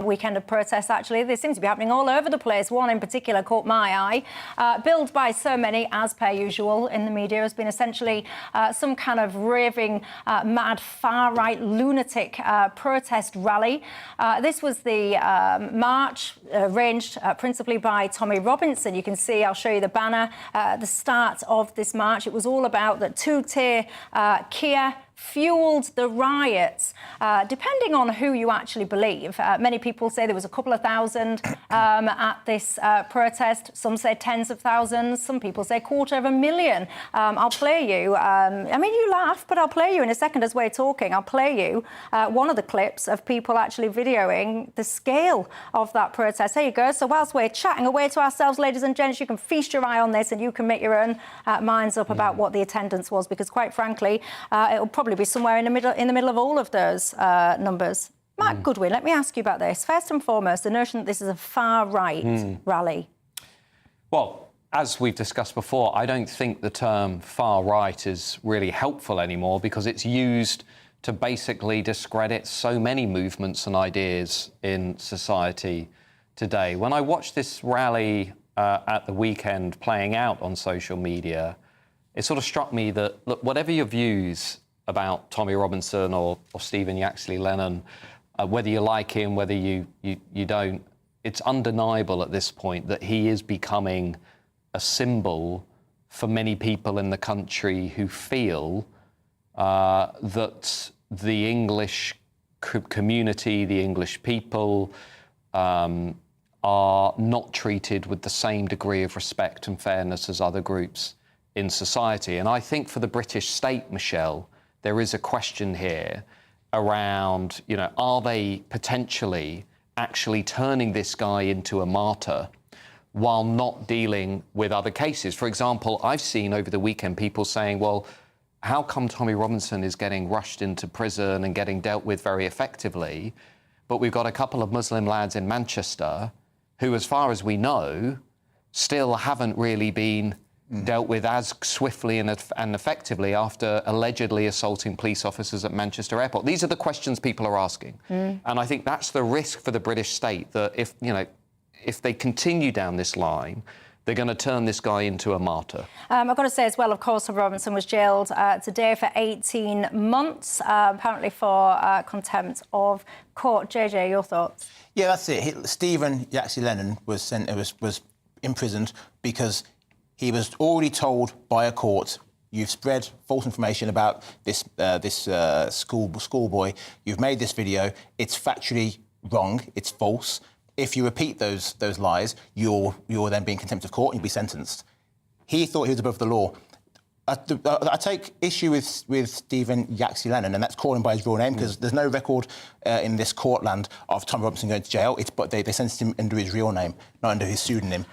weekend of protests, actually. They seem to be happening all over the place. One in particular caught my eye. Billed by so many, as per usual in the media, has been essentially some kind of raving, mad, far-right, lunatic protest rally. This was the march arranged principally by Tommy Robinson. You can see, I'll show you the banner, the start of this march. It was all about that two-tier Kia fuelled the riots, depending on who you actually believe. Many people say there was a couple of thousand at this protest. Some say tens of thousands. Some people say 250,000. I'll play you. I mean, you laugh, but I'll play you in a second as we're talking. I'll play you one of the clips of people actually videoing the scale of that protest. Here you go. So whilst we're chatting away to ourselves, ladies and gents, you can feast your eye on this and you can make your own minds up about what the attendance was, because quite frankly, it'll probably be somewhere in the middle of all of those numbers. Mark Goodwin, let me ask you about this. First and foremost, the notion that this is a far-right rally. Well, as we've discussed before, I don't think the term far-right is really helpful anymore, because it's used to basically discredit so many movements and ideas in society today. When I watched this rally at the weekend playing out on social media, it sort of struck me that, look, whatever your views about Tommy Robinson or Stephen Yaxley Lennon, whether you like him, whether you don't, it's undeniable at this point that he is becoming a symbol for many people in the country who feel that the English community, the English people, are not treated with the same degree of respect and fairness as other groups in society. And I think for the British state, Michelle, there is a question here around, you know, are they potentially actually turning this guy into a martyr while not dealing with other cases? For example, I've seen over the weekend people saying, well, how come Tommy Robinson is getting rushed into prison and getting dealt with very effectively, but we've got a couple of Muslim lads in Manchester who, as far as we know, still haven't really been dealt with as swiftly and effectively after allegedly assaulting police officers at Manchester Airport? These are the questions people are asking. And I think that's the risk for the British state, that if they continue down this line, they're going to turn this guy into a martyr. I've got to say as well, of course, Robinson was jailed today for 18 months, apparently for contempt of court. JJ, your thoughts? Yeah, that's it. Stephen Yaxley Lennon was imprisoned because he was already told by a court, you've spread false information about this schoolboy. You've made this video. It's factually wrong. It's false. If you repeat those lies, you're then being contempt of court and you'll be sentenced. He thought he was above the law. I take issue with Stephen Yaxley Lennon, and that's calling him by his real name, because there's no record in this courtland of Tommy Robinson going to jail. But they sentenced him under his real name, not under his pseudonym.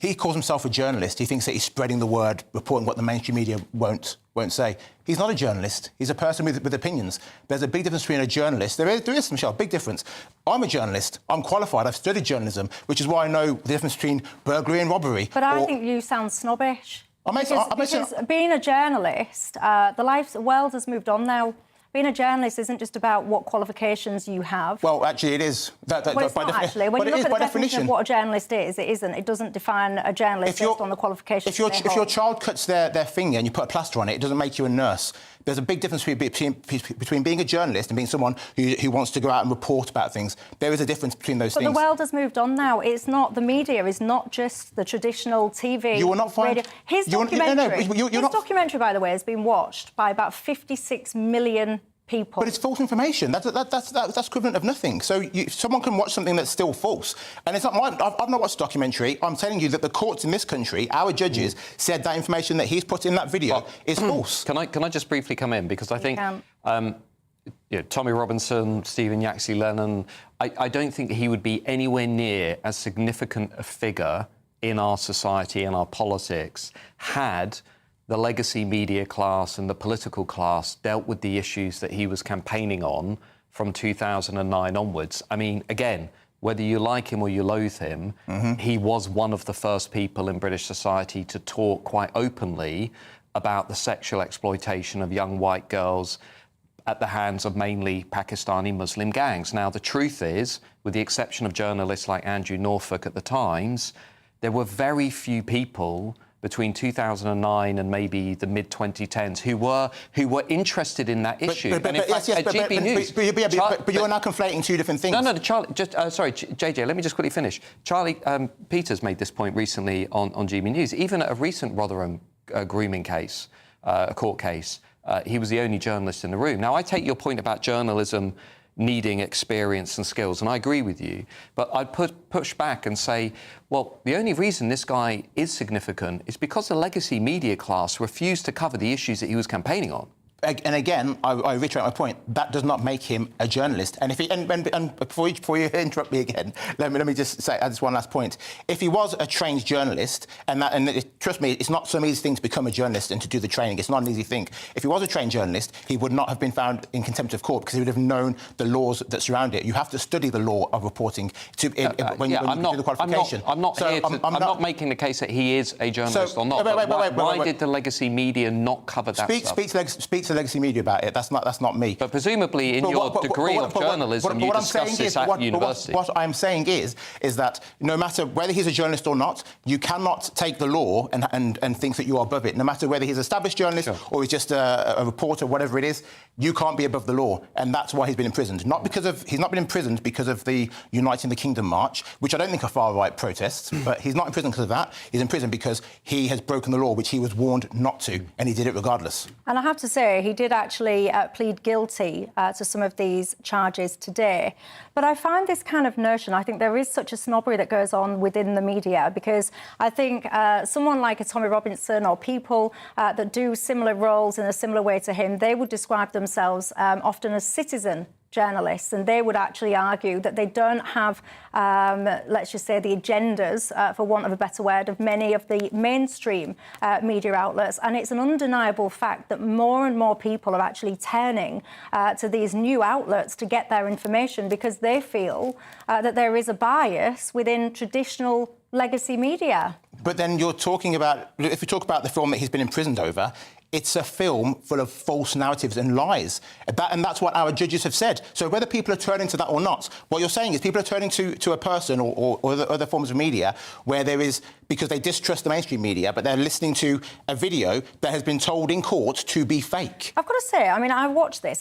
He calls himself a journalist. He thinks that he's spreading the word, reporting what the mainstream media won't say. He's not a journalist. He's a person with opinions. There's a big difference between a journalist. There is, Michelle, a big difference. I'm a journalist. I'm qualified. I've studied journalism, which is why I know the difference between burglary and robbery. But I think you sound snobbish. Because being a journalist, the world has moved on now. Being a journalist isn't just about what qualifications you have. Well, actually, it is. Well, it's not, actually. When you look at the definition of what a journalist is, it isn't. It doesn't define a journalist based on the qualifications. If your child cuts their finger and you put a plaster on it, it doesn't make you a nurse. There's a big difference between being a journalist and being someone who wants to go out and report about things. There is a difference between those things. But the world has moved on now. It's not, the media is not just the traditional TV, you will not find... radio. His documentary, by the way, has been watched by about 56 million people. But it's false information. That's equivalent of nothing. So someone can watch something that's still false. And it's not mine. I've not watched the documentary. I'm telling you that the courts in this country, our judges, said that information that he's put in that video is false. Can I just briefly come in? Because I think Tommy Robinson, Stephen Yaxley Lennon, I don't think he would be anywhere near as significant a figure in our society and our politics had the legacy media class and the political class dealt with the issues that he was campaigning on from 2009 onwards. I mean, again, whether you like him or you loathe him, he was one of the first people in British society to talk quite openly about the sexual exploitation of young white girls at the hands of mainly Pakistani Muslim gangs. Now, the truth is, with the exception of journalists like Andrew Norfolk at the Times, there were very few people between 2009 and maybe the mid-2010s who were interested in that issue. But you're now conflating two different things. No, Charlie, sorry, JJ, let me just quickly finish. Charlie Peters made this point recently on GB News. Even at a recent Rotherham grooming case, a court case, he was the only journalist in the room. Now, I take your point about journalism needing experience and skills, and I agree with you. But I'd push back and say, well, the only reason this guy is significant is because the legacy media class refused to cover the issues that he was campaigning on. And again, I reiterate my point. That does not make him a journalist. And if he, and before you interrupt me again, let me just say just one last point. If he was a trained journalist, trust me, it's not some easy thing to become a journalist and to do the training. It's not an easy thing. If he was a trained journalist, he would not have been found in contempt of court because he would have known the laws that surround it. You have to study the law of reporting when you do the qualification. I'm not making the case that he is a journalist or not. Why did the legacy media not cover that stuff? Speak to legacy media about it. That's not me. But presumably, in your degree of journalism, you discuss this at university. What I'm saying is that no matter whether he's a journalist or not, you cannot take the law and think that you are above it. No matter whether he's an established journalist or he's just a reporter, whatever it is, you can't be above the law, and that's why he's been imprisoned. He's not been imprisoned because of the Uniting the Kingdom march, which I don't think are far-right protests, but he's not in prison because of that. He's in prison because he has broken the law, which he was warned not to, and he did it regardless. And I have to say, he did actually plead guilty to some of these charges today. But I find this kind of notion, I think there is such a snobbery that goes on within the media, because I think someone like a Tommy Robinson or people that do similar roles in a similar way to him, they would describe themselves often as citizen journalists, and they would actually argue that they don't have, let's just say, the agendas, for want of a better word, of many of the mainstream media outlets. And it's an undeniable fact that more and more people are actually turning to these new outlets to get their information because they feel that there is a bias within traditional legacy media. But then if we talk about the film that he's been imprisoned over, it's a film full of false narratives and lies. And that's what our judges have said. So whether people are turning to that or not, what you're saying is people are turning to a person or other forms of media where there is, because they distrust the mainstream media, but they're listening to a video that has been told in court to be fake. I've got to say, I mean, I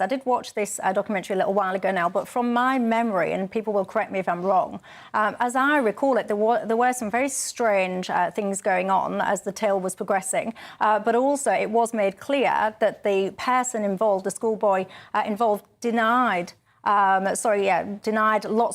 did watch this documentary a little while ago now, but from my memory, and people will correct me if I'm wrong, as I recall it, there were some very strange things going on as the tale was progressing, but also it was made clear that the person involved, the schoolboy involved, denied lots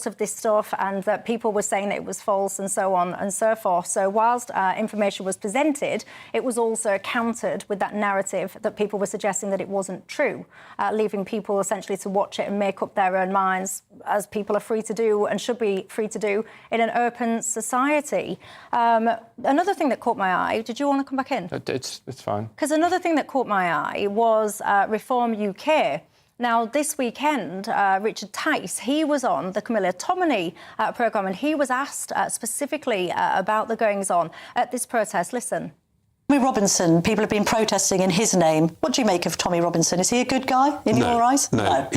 of this stuff, and that people were saying that it was false and so on and so forth. So whilst information was presented, it was also countered with that narrative that people were suggesting that it wasn't true, leaving people essentially to watch it and make up their own minds, as people are free to do and should be free to do in an open society. Another thing that caught my eye, did you want to come back in? It's fine. Because another thing that caught my eye was Reform UK. Now, this weekend, Richard Tice, he was on the Camilla Tominey programme, and he was asked specifically about the goings-on at this protest. Listen. Tommy Robinson, people have been protesting in his name. What do you make of Tommy Robinson? Is he a good guy in your eyes? No.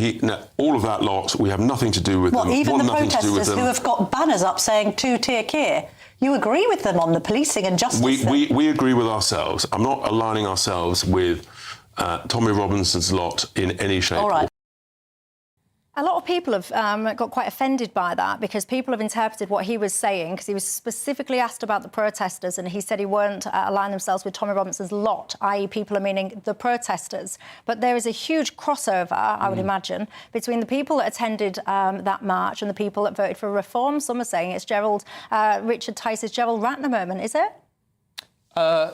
All of that lot, we have nothing to do with them. Even the protesters who have got banners up saying two-tier Keir, you agree with them on the policing and justice? We agree with ourselves. I'm not aligning ourselves with Tommy Robinson's lot in any shape. All right. A lot of people have got quite offended by that, because people have interpreted what he was saying, because he was specifically asked about the protesters, and he said he won't align themselves with Tommy Robinson's lot, i.e. people are meaning the protesters. But there is a huge crossover, I would imagine, between the people that attended that march and the people that voted for reform. Some are saying it's Richard Tice's Gerald Ratner moment, is it?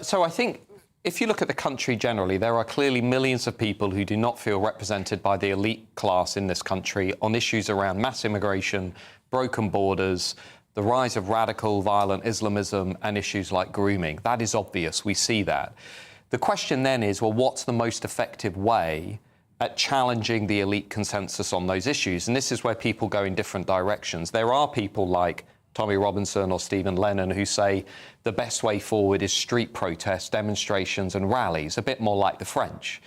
So I think, if you look at the country generally, there are clearly millions of people who do not feel represented by the elite class in this country on issues around mass immigration, broken borders, the rise of radical violent Islamism and issues like grooming. That is obvious. We see that. The question then is, well, what's the most effective way at challenging the elite consensus on those issues? And this is where people go in different directions. There are people like Tommy Robinson or Stephen Lennon who say the best way forward is street protests, demonstrations and rallies, a bit more like the French.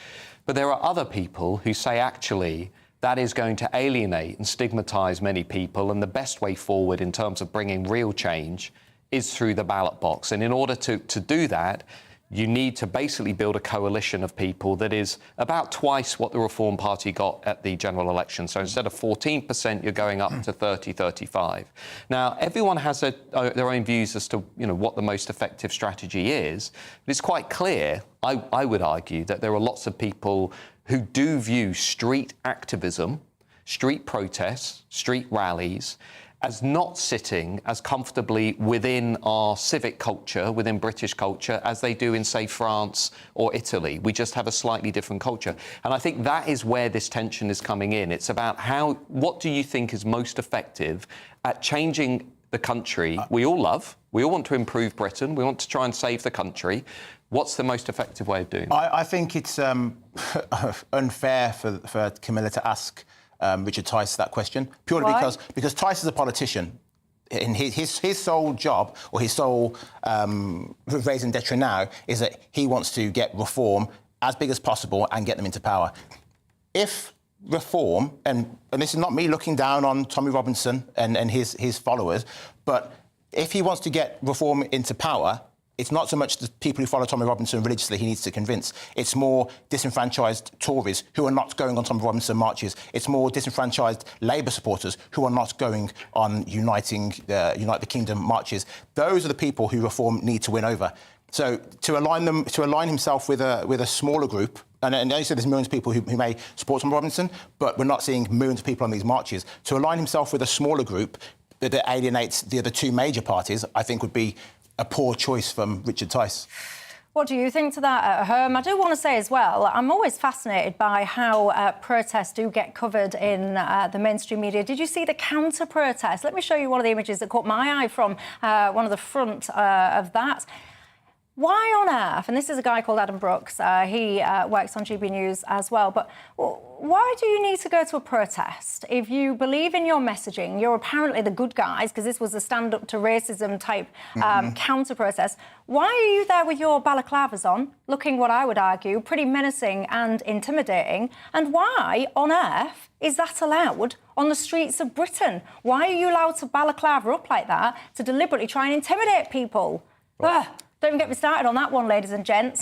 But there are other people who say, actually, that is going to alienate and stigmatise many people, and the best way forward in terms of bringing real change is through the ballot box. And in order to do that, you need to basically build a coalition of people that is about twice what the Reform Party got at the general election. So instead of 14%, you're going up to 30, 35. Now, everyone has their own views as to what the most effective strategy is, but it's quite clear, I would argue, that there are lots of people who do view street activism, street protests, street rallies, as not sitting as comfortably within our civic culture, within British culture, as they do in, say, France or Italy. We just have a slightly different culture. And I think that is where this tension is coming in. It's about what do you think is most effective at changing the country we all love? We all want to improve Britain. We want to try and save the country. What's the most effective way of doing that? I think it's unfair for Camilla to ask Richard Tice that question, purely because Tice is a politician. And his sole job, or his sole raison d'etre now, is that he wants to get reform as big as possible and get them into power. If reform, and this is not me looking down on Tommy Robinson and his followers, but if he wants to get reform into power, it's not so much the people who follow Tommy Robinson religiously he needs to convince. It's more disenfranchised Tories who are not going on Tommy Robinson marches. It's more disenfranchised Labour supporters who are not going on Unite the Kingdom marches. Those are the people who reform need to win over. So to align himself with a smaller group, and I know there's millions of people who may support Tommy Robinson, but we're not seeing millions of people on these marches. To align himself with a smaller group that alienates the other two major parties, I think would be a poor choice from Richard Tice. What do you think to that at home? I do want to say as well, I'm always fascinated by how protests do get covered in the mainstream media. Did you see the counter-protest? Let me show you one of the images that caught my eye from one of the front of that. Why on earth, and this is a guy called Adam Brooks, he works on GB News as well, but why do you need to go to a protest? If you believe in your messaging, you're apparently the good guys, because this was a stand-up to racism type counter-protest. Why are you there with your balaclavas on, looking, what I would argue, pretty menacing and intimidating? And why on earth is that allowed on the streets of Britain? Why are you allowed to balaclava up like that to deliberately try and intimidate people? Ugh. Don't even get me started on that one, ladies and gents.